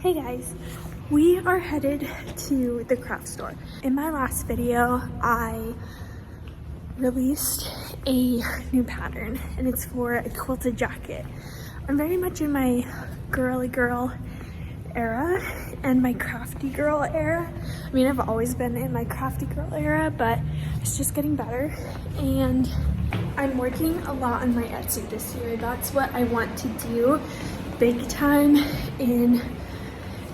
Hey guys, we are headed to the craft store. In my last video, I released a new pattern and it's for a quilted jacket. I'm very much in my girly girl era and my crafty girl era. I mean, I've always been in my crafty girl era, but it's just getting better. And I'm working a lot on my Etsy this year. That's what I want to do big time in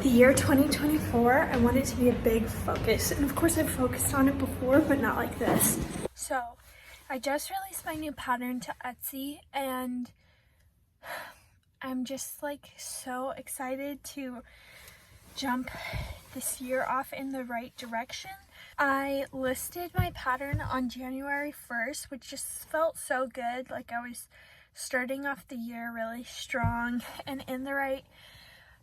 the year 2024. I want it to be a big focus. And of course I've focused on it before, but not like this. So I just released my new pattern to Etsy and I'm just like so excited to jump this year off in the right direction. I listed my pattern on January 1st, which just felt so good. Like I was starting off the year really strong and in the right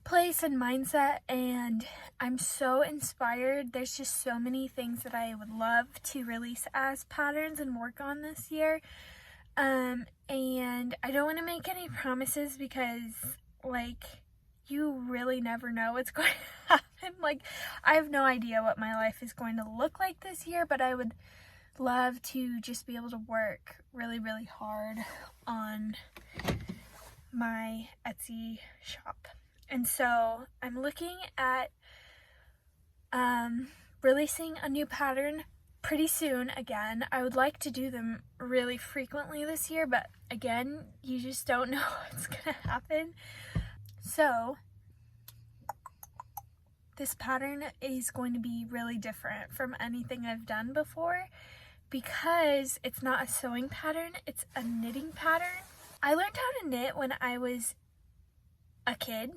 place and mindset, and I'm so inspired. There's just so many things that I would love to release as patterns and work on this year. And I don't want to make any promises because like you really never know what's going to happen. Like I have no idea what my life is going to look like this year, but I would love to just be able to work really hard on my Etsy shop. And so I'm looking at releasing a new pattern pretty soon again. I would like to do them really frequently this year, but again, you just don't know what's gonna happen. So this pattern is going to be really different from anything I've done before because it's not a sewing pattern, it's a knitting pattern. I learned how to knit when I was a kid.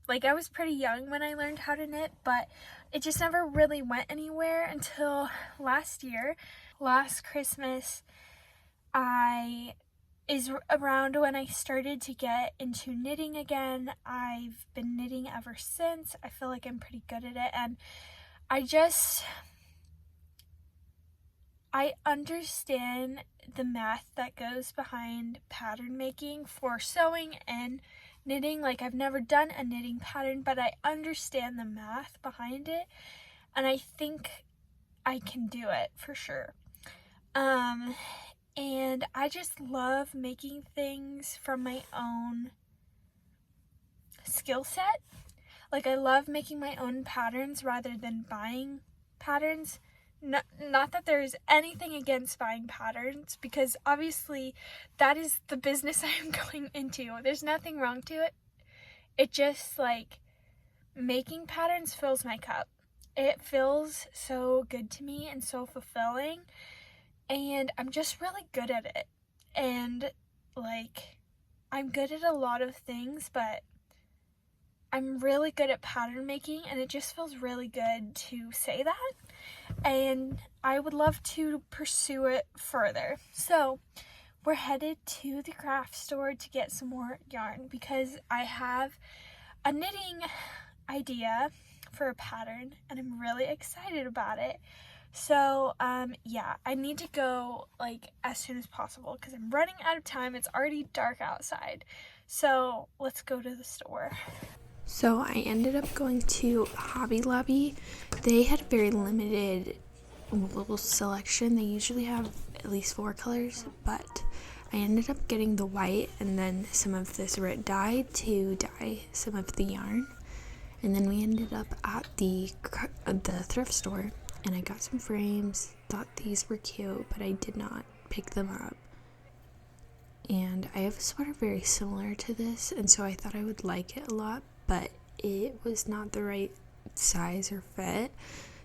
Like I was pretty young when I learned how to knit, but it just never really went anywhere until last year. Last Christmas is around when I started to get into knitting again. I've been knitting ever since. I feel like I'm pretty good at it, and I understand the math that goes behind pattern making for sewing and knitting. Like I've never done a knitting pattern, but I understand the math behind it, and I think I can do it for sure. And I just love making things from my own skill set. Like I love making my own patterns rather than buying patterns. Not that there's anything against buying patterns, because obviously that is the business I'm going into. There's nothing wrong to it. It just like making patterns fills my cup. It feels so good to me and so fulfilling, and I'm just really good at it. And like I'm good at a lot of things, but I'm really good at pattern making, and it just feels really good to say that. And I would love to pursue it further. So we're headed to the craft store to get some more yarn because I have a knitting idea for a pattern and I'm really excited about it. So yeah, I need to go like as soon as possible because I'm running out of time. It's already dark outside. So let's go to the store. So I ended up going to Hobby Lobby. They had a very limited little selection. They usually have at least 4 colors, but I ended up getting the white and then some of this red dye to dye some of the yarn. And then we ended up at the thrift store and I got some frames. Thought these were cute, but I did not pick them up. And I have a sweater very similar to this, and so I thought I would like it a lot, but it was not the right size or fit,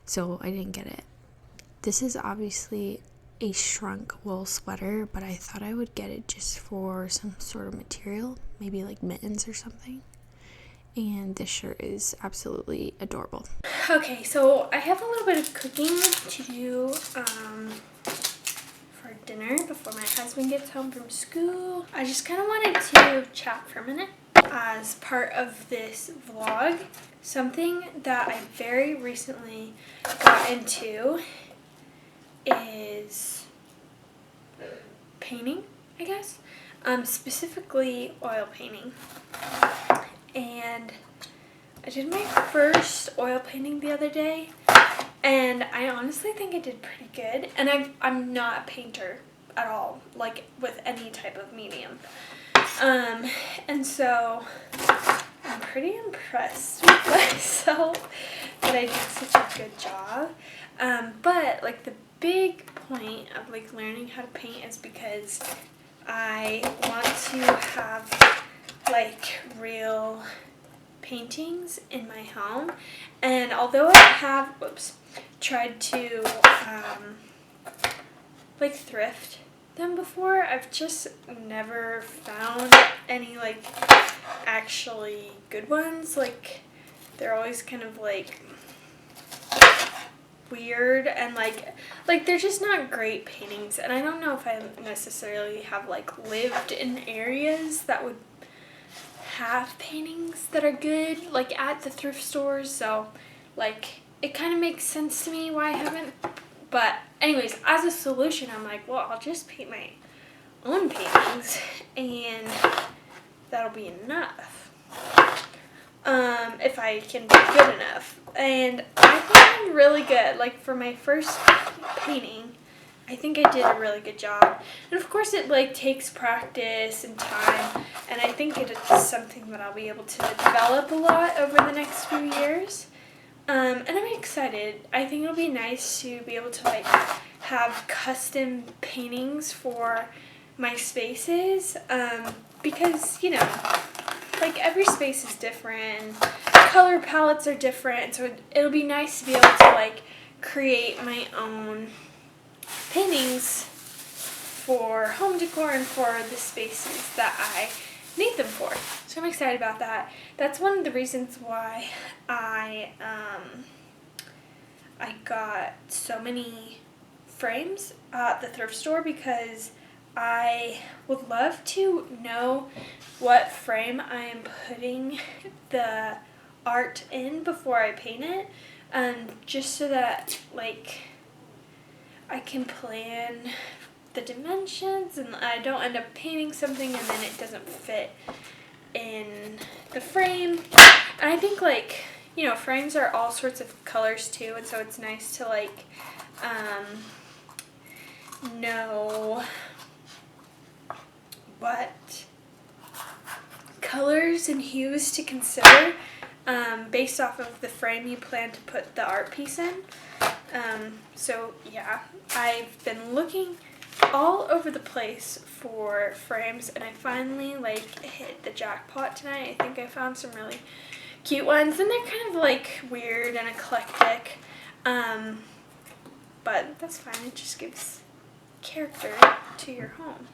so I didn't get it. This is obviously a shrunk wool sweater, but I thought I would get it just for some sort of material, maybe like mittens or something. And this shirt is absolutely adorable. Okay, so I have a little bit of cooking to do for dinner before my husband gets home from school. I just kind of wanted to chat for a minute as part of this vlog. Something that I very recently got into is painting, I guess. Specifically oil painting. And I did my first oil painting the other day, and I honestly think I did pretty good. And I'm not a painter at all, like with any type of medium. And so I'm pretty impressed with myself that I did such a good job. But like the big point of like learning how to paint is because I want to have like real paintings in my home. And although I have tried to like thrift them before, I've just never found any like actually good ones. Like they're always kind of like weird and like they're just not great paintings. And I don't know if I necessarily have like lived in areas that would have paintings that are good like at the thrift stores, so like it kind of makes sense to me why I haven't. But anyways, as a solution, I'm like, well, I'll just paint my own paintings and that'll be enough. If I can be good enough. And I think I'm really good. Like for my first painting, I think I did a really good job. And of course it like takes practice and time, and I think it is something that I'll be able to develop a lot over the next few years. And I'm excited. I think it'll be nice to be able to like have custom paintings for my spaces, because you know, like every space is different, color palettes are different, so it'll be nice to be able to like create my own paintings for home decor and for the spaces that I need them for. So I'm excited about that. That's one of the reasons why I got so many frames at the thrift store, because I would love to know what frame I am putting the art in before I paint it, just so that like I can plan the dimensions and I don't end up painting something and then it doesn't fit in the frame. And I think like, you know, frames are all sorts of colors too, and so it's nice to like know what colors and hues to consider based off of the frame you plan to put the art piece in. So yeah, I've been looking all over the place for frames, and I finally like hit the jackpot tonight. I think I found some really cute ones, and they're kind of like weird and eclectic, but that's fine. It just gives character to your home.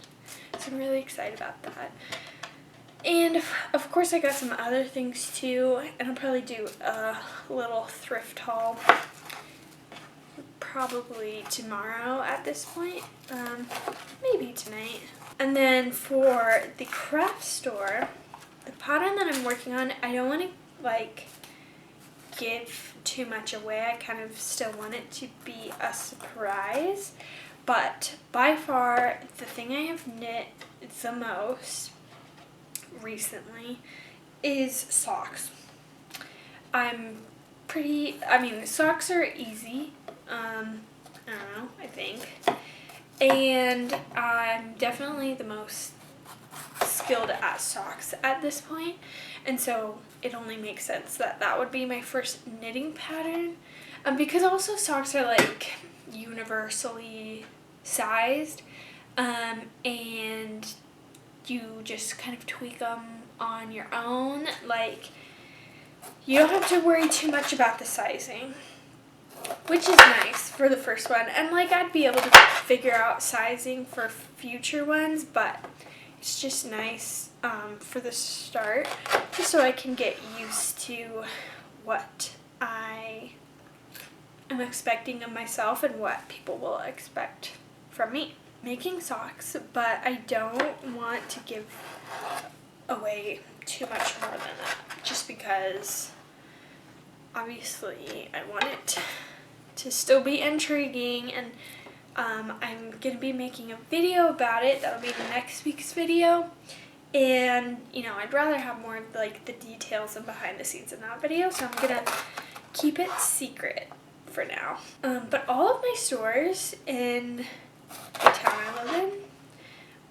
So I'm really excited about that. And of course I got some other things too, and I'll probably do a little thrift haul probably tomorrow at this point, maybe tonight. And then for the craft store, the pattern that I'm working on, I don't want to like give too much away. I kind of still want it to be a surprise, but by far the thing I have knit the most recently is socks. Socks are easy, I don't know, I think, and I'm definitely the most skilled at socks at this point, and so it only makes sense that that would be my first knitting pattern, because also socks are like universally sized, and you just kind of tweak them on your own. Like, you don't have to worry too much about the sizing, which is nice for the first one. And like, I'd be able to figure out sizing for future ones, but it's just nice for the start, just so I can get used to what I am expecting of myself and what people will expect from me. Making socks, but I don't want to give away too much more than that, just because obviously I want it to still be intriguing, and I'm going to be making a video about it. That'll be next week's video, And, you know, I'd rather have more of like the details and behind the scenes in that video, so I'm gonna keep it secret for now. But all of my stores in the town I live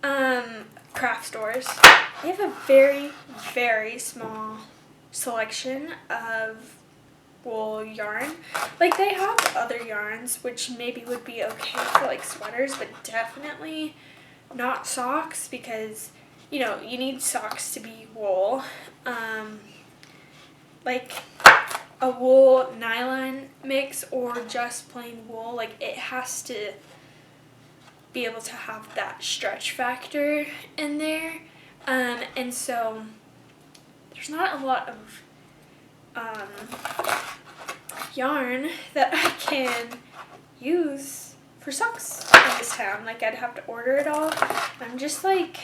in, craft stores, they have a very, very small selection of wool yarn. Like, they have other yarns which maybe would be okay for like sweaters, but definitely not socks, because you know, you need socks to be wool. Like a wool nylon mix or just plain wool, like it has to be able to have that stretch factor in there. And so there's not a lot of yarn that I can use for socks in this town. Like, I'd have to order it all. I'm just like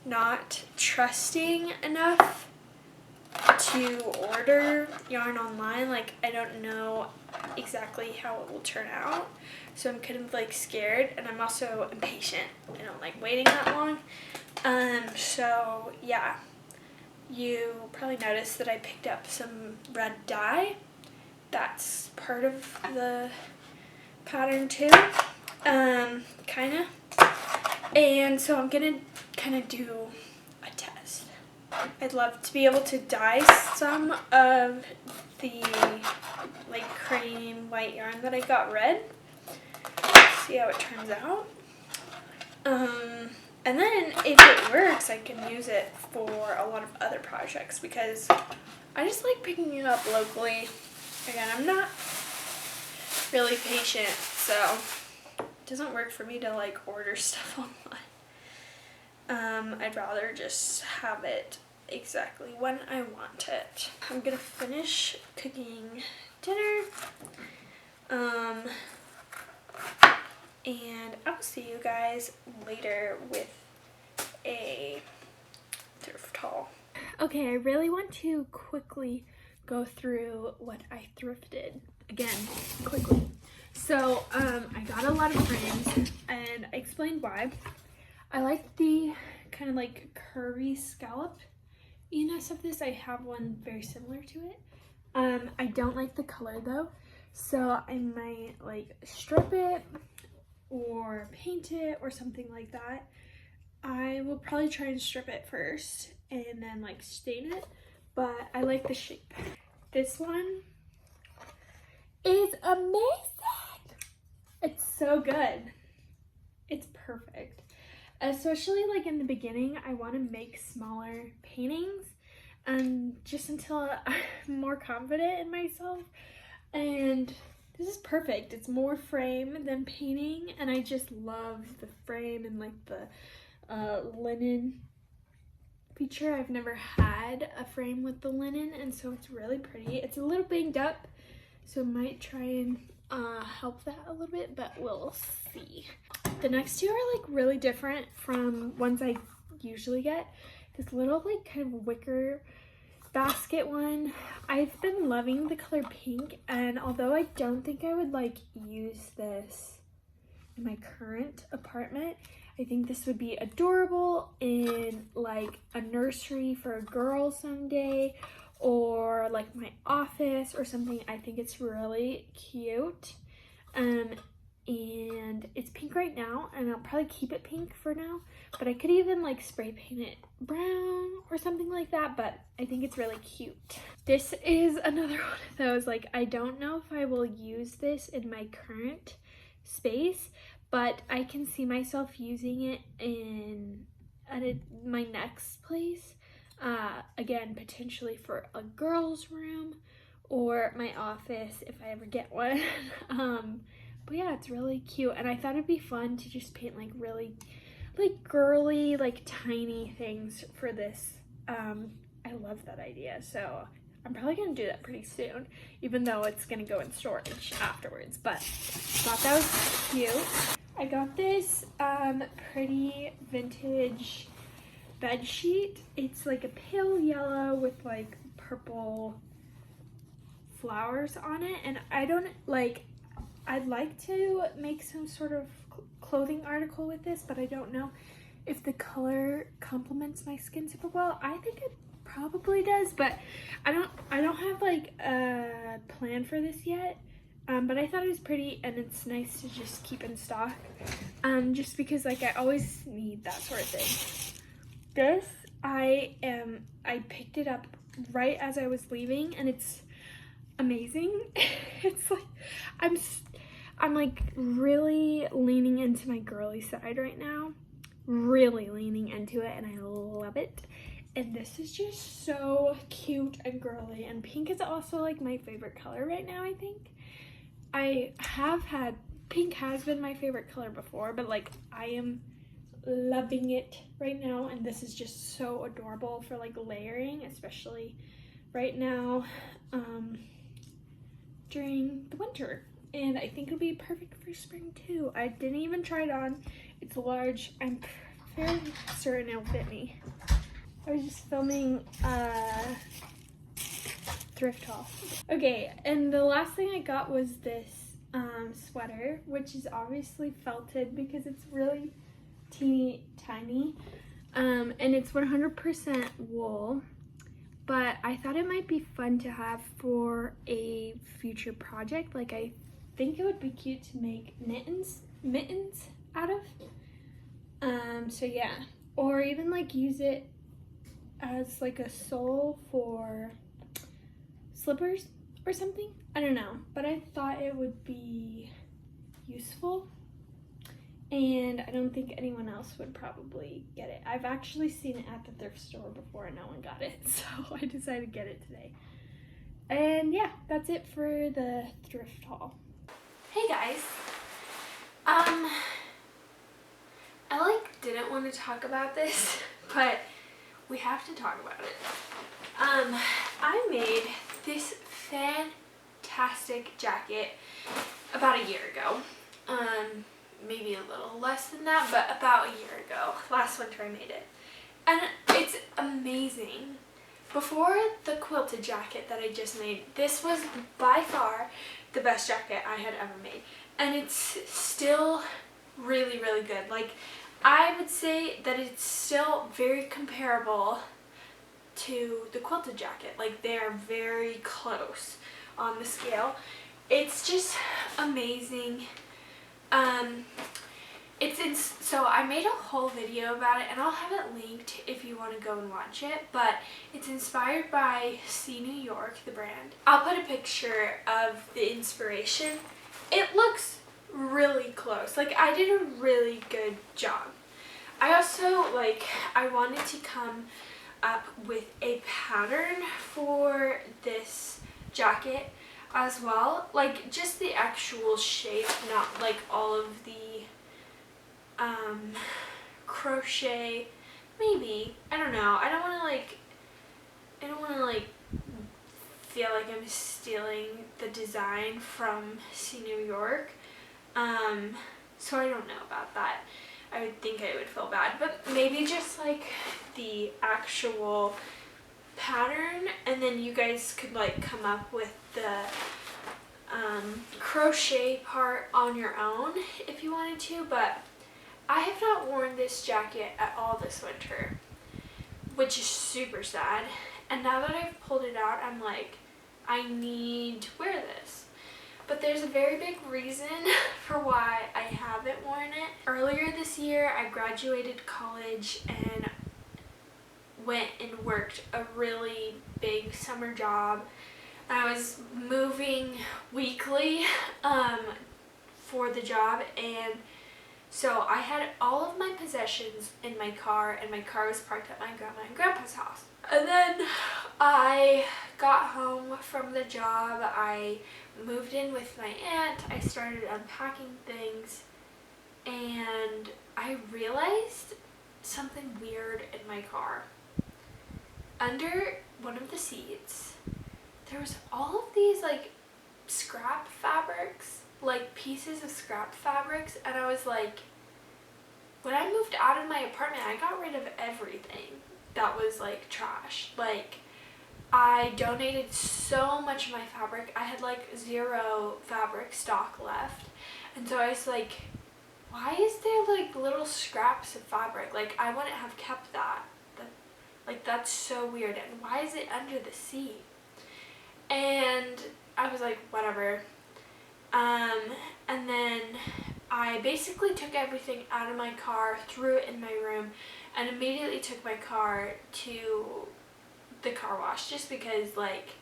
not trusting enough to order yarn online. Like, I don't know exactly how it will turn out, so I'm kind of like scared, and I'm also impatient. I don't like waiting that long. So yeah, you probably noticed that I picked up some red dye. That's part of the pattern too, kinda. And so I'm gonna kind of do a test. I'd love to be able to dye some of the like cream white yarn that I got red. See how it turns out. And then if it works, I can use it for a lot of other projects, because I just like picking it up locally. Again, I'm not really patient, so it doesn't work for me to like order stuff online. I'd rather just have it exactly when I want it. I'm gonna finish cooking dinner, and I'll see you guys later with a thrift haul. Okay, I really want to quickly go through what I thrifted again, quickly. So, I got a lot of frames, and I explained why. I like the kind of like curvy scallop-iness of this. I have one very similar to it. I don't like the color though, so I might like strip it or paint it or something like that. I will probably try and strip it first and then like stain it, but I like the shape. This one is amazing. It's so good. It's perfect. Especially like in the beginning, I want to make smaller paintings, just until I'm more confident in myself. And this is perfect. It's more frame than painting, and I just love the frame and like the linen feature. I've never had a frame with the linen, and so it's really pretty. It's a little banged up, so I might try and help that a little bit, but we'll see. The next two are like really different from ones I usually get. This little like kind of wicker basket one. I've been loving the color pink, and although I don't think I would like use this in my current apartment, I think this would be adorable in like a nursery for a girl someday, or like my office or something. I think it's really cute. And it's pink right now, and I'll probably keep it pink for now, but I could even like spray paint it brown or something like that, but I think it's really cute. This is another one of those, like, I don't know if I will use this in my current space, but I can see myself using it my next place. Again, potentially for a girl's room or my office if I ever get one. But yeah, it's really cute, and I thought it'd be fun to just paint like really like girly, like tiny things for this. I love that idea, so I'm probably gonna do that pretty soon, even though it's gonna go in storage afterwards. But thought that was cute. I got this pretty vintage bed sheet. It's like a pale yellow with like purple flowers on it, and I'd like to make some sort of clothing article with this, but I don't know if the color complements my skin super well. I think it probably does, but I don't have like a plan for this yet. But I thought it was pretty, and it's nice to just keep in stock. Just because like I always need that sort of thing. This I picked it up right as I was leaving, and it's amazing. It's like I'm like really leaning into my girly side right now. Really leaning into it, and I love it. And this is just so cute and girly, and pink is also like my favorite color right now. I think pink has been my favorite color before, but like I am loving it right now, and this is just so adorable for like layering, especially right now during the winter. And I think it'll be perfect for spring too. I didn't even try it on. It's large. I'm fairly certain it'll fit me. I was just filming a thrift haul. Okay, and the last thing I got was this sweater, which is obviously felted because it's really teeny tiny. And it's 100% wool. But I thought it might be fun to have for a future project. Like I think it would be cute to make mittens out of. So yeah, or even like use it as like a sole for slippers or something. I don't know, but I thought it would be useful, and I don't think anyone else would probably get it. I've actually seen it at the thrift store before and no one got it, so I decided to get it today. And yeah, that's it for the thrift haul. Hey guys, I like didn't want to talk about this, but we have to talk about it. I made this fantastic jacket about a year ago. Maybe a little less than that, but about a year ago. Last winter I made it. And it's amazing. Before the quilted jacket that I just made, this was by far the best jacket I had ever made. And it's still really, really good. Like, I would say that it's still very comparable to the quilted jacket. Like, they're very close on the scale. It's just amazing. So I made a whole video about it, and I'll have it linked if you want to go and watch it, but it's inspired by C New York, the brand. I'll put a picture of the inspiration. It looks really close. Like, I did a really good job. I also, I wanted to come up with a pattern for this jacket as well. Like, just the actual shape, not like all of the crochet, maybe. I don't know. I don't want to feel like I'm stealing the design from C New York. So I don't know about that. I would think I would feel bad, but maybe just like the actual pattern, and then you guys could like come up with the crochet part on your own if you wanted to. But I have not worn this jacket at all this winter, which is super sad. And now that I've pulled it out, I'm like, I need to wear this. But there's a very big reason for why I haven't worn it. Earlier this year, I graduated college and went and worked a really big summer job. I was moving weekly for the job, and so I had all of my possessions in my car, and my car was parked at my grandma and grandpa's house. And then I got home from the job, I moved in with my aunt, I started unpacking things, and I realized something weird in my car. Under one of the seats, there was all of these like scrap fabrics, like pieces of scrap fabrics, and I was like, when I moved out of my apartment, I got rid of everything that was like trash. Like, I donated so much of my fabric. I had like 0 fabric stock left, and so I was like, why is there like little scraps of fabric? Like, I wouldn't have kept that. Like, that's so weird. And why is it under the seat? And I was like, whatever. And then I basically took everything out of my car, threw it in my room, and immediately took my car to the car wash, just because like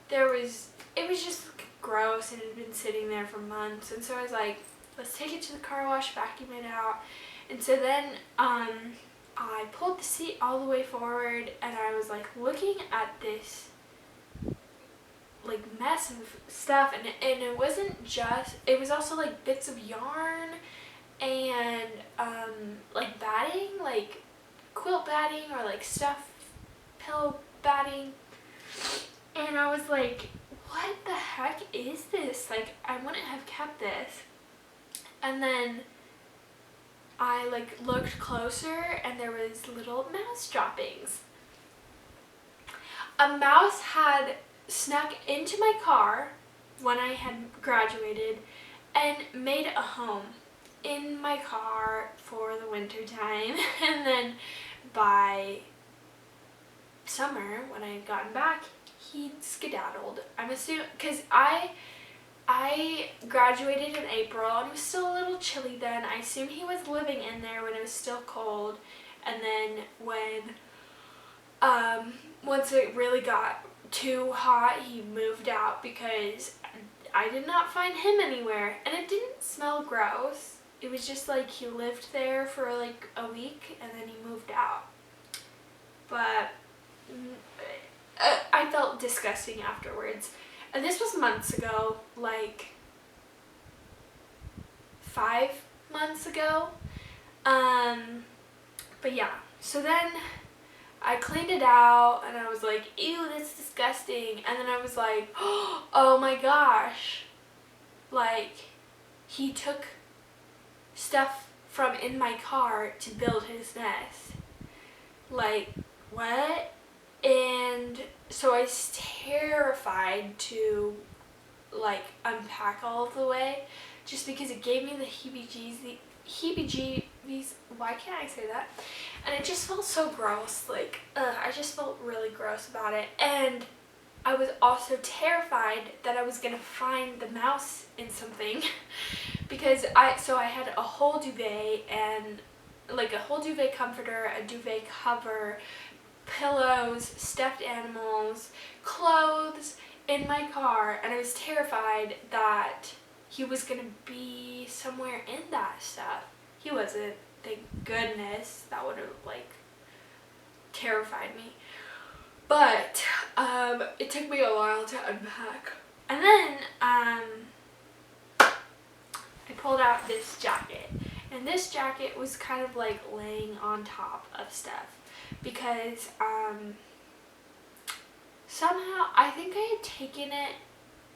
it was just gross and it had been sitting there for months. And so I was like, let's take it to the car wash, vacuum it out. And so then I pulled the seat all the way forward, and I was like looking at this like mess of stuff, and it wasn't just, it was also like bits of yarn and like batting, like quilt batting or like stuff pillow batting. And I was like, what the heck is this? Like, I wouldn't have kept this. And then I like looked closer, and there was little mouse droppings. A mouse had snuck into my car when I had graduated and made a home in my car for the winter time. And then by summer, when I had gotten back, he skedaddled. I'm assuming, because I graduated in April and it was still a little chilly then. I assume he was living in there when it was still cold. And then when once it really got too hot, he moved out, because I did not find him anywhere. And it didn't smell gross. It was just like he lived there for like a week and then he moved out. But I felt disgusting afterwards. And this was months ago, like 5 months ago. But yeah, so then I cleaned it out and I was like, ew, that's disgusting. And then I was like, oh my gosh. Like, he took stuff from in my car to build his nest. Like, what? And so I was terrified to like unpack all of the way, just because it gave me the heebie-jeebies. Why can't I say that? And it just felt so gross. Like, I just felt really gross about it. And I was also terrified that I was gonna find the mouse in something because I had a whole duvet, and like a whole duvet comforter, a duvet cover, pillows, stuffed animals, clothes in my car, and I was terrified that he was gonna be somewhere in that stuff. He wasn't, thank goodness. That would have like terrified me. But it took me a while to unpack. And then I pulled out this jacket, and this jacket was kind of like laying on top of stuff, because somehow I think I had taken it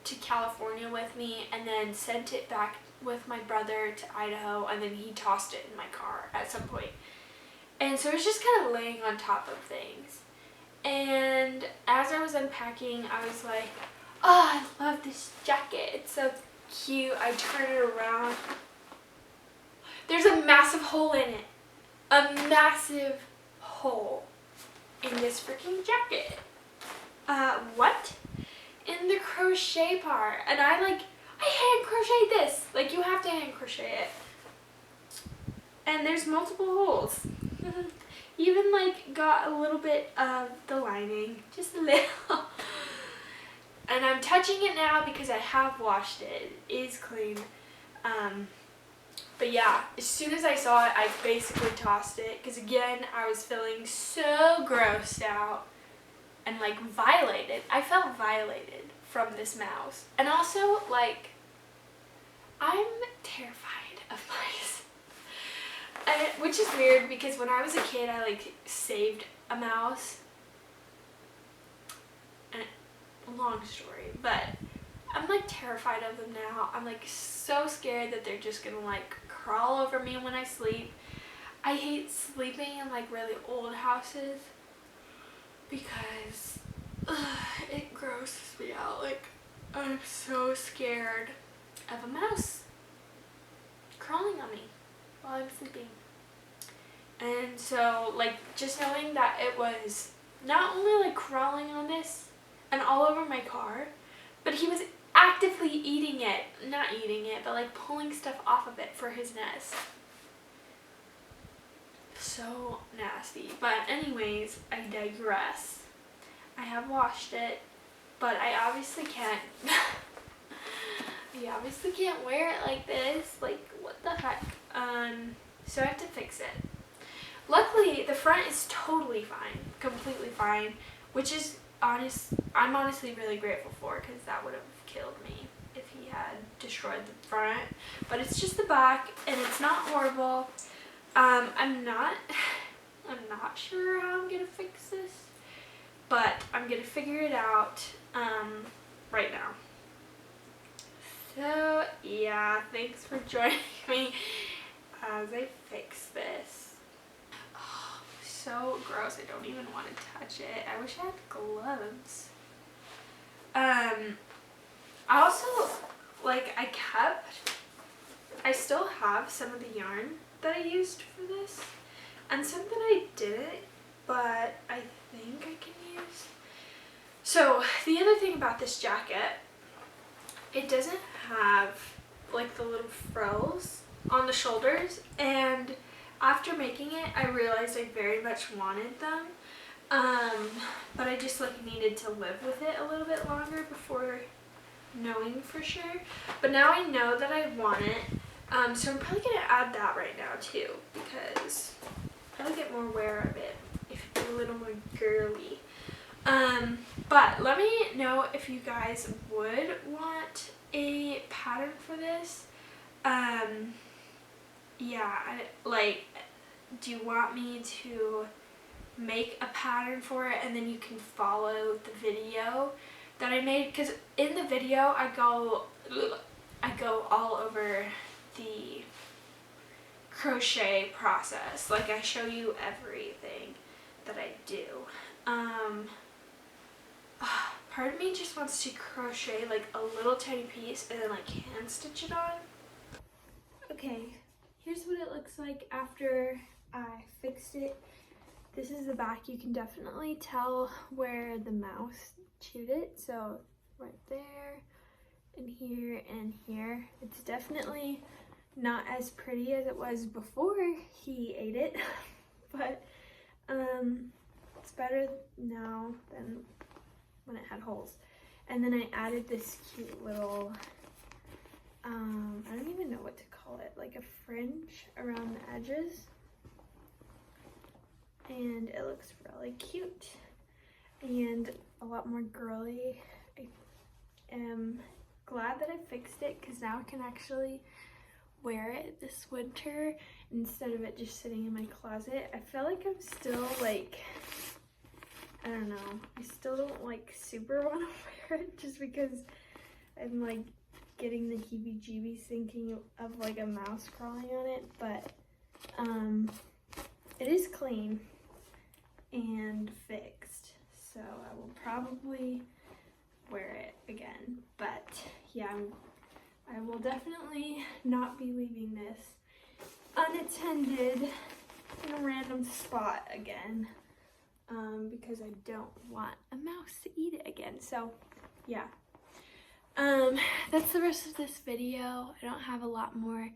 to California with me and then sent it back with my brother to Idaho, and then he tossed it in my car at some point. And so it was just kind of laying on top of things. And as I was unpacking, I was like, oh, I love this jacket. It's so cute. I turn it around. There's a massive hole in it. A massive hole in this freaking jacket. What? In the crochet part. And I hand crocheted this. Like, you have to hand crochet it. And there's multiple holes. Even like got a little bit of the lining, just a little. And I'm touching it now because I have washed it. It is clean. But yeah, as soon as I saw it, I basically tossed it, because again, I was feeling so grossed out and like violated. I felt violated from this mouse. And also, like, I'm terrified of mice. Which is weird, because when I was a kid, I like saved a mouse. And long story, but I'm like terrified of them now. I'm like so scared that they're just gonna like crawl over me when I sleep. I hate sleeping in like really old houses because it grosses me out. Like, I'm so scared of a mouse crawling on me. while I'm sleeping. And so, like, just knowing that it was not only like crawling on this and all over my car, but he was actively eating it, not eating it, but like pulling stuff off of it for his nest. So nasty. But anyways, I digress. I have washed it, but I obviously can't wear it like this. Like, what the heck? So I have to fix it. Luckily, the front is totally fine, completely fine, which is I'm honestly really grateful for, because that would have killed me if he had destroyed the front. But it's just the back, and it's not horrible. I'm not sure how I'm gonna fix this, but I'm gonna figure it out right now. So yeah, thanks for joining me as I fix this. Oh, so gross. I don't even want to touch it. I wish I had gloves. I also, like, I still have some of the yarn that I used for this, and some that I didn't, but I think I can use. So the other thing about this jacket, it doesn't have like the little frills on the shoulders, and after making it I realized I very much wanted them, but I just like needed to live with it a little bit longer before knowing for sure. But now I know that I want it, so I'm probably gonna add that right now too, because I'll probably get more wear of it if it's a little more girly. But let me know if you guys would want a pattern for this. Yeah, like, do you want me to make a pattern for it and then you can follow the video that I made? Because in the video I go all over the crochet process. Like, I show you everything that I do. Part of me just wants to crochet like a little tiny piece and then like hand stitch it on. Okay, here's what it looks like after I fixed it. This is the back. You can definitely tell where the mouse chewed it. So right there and here. It's definitely not as pretty as it was before he ate it, but it's better now than when it had holes. And then I added this cute little, I don't even know what to call it, like a fringe around the edges. And it looks really cute and a lot more girly. I am glad that I fixed it, because now I can actually wear it this winter instead of it just sitting in my closet. I feel like I'm still like, I don't know, I still don't like super want to wear it, just because I'm like getting the heebie-jeebies thinking of like a mouse crawling on it. But it is clean and fixed, so I will probably wear it again. But yeah, I will definitely not be leaving this unattended in a random spot again, because I don't want a mouse to eat it again. So yeah, that's the rest of this video. I don't have a lot more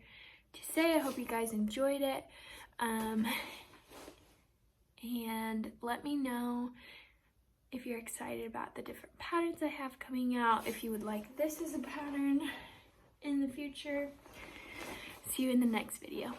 to say. I hope you guys enjoyed it, and let me know if you're excited about the different patterns I have coming out, if you would like this as a pattern in the future. See you in the next video.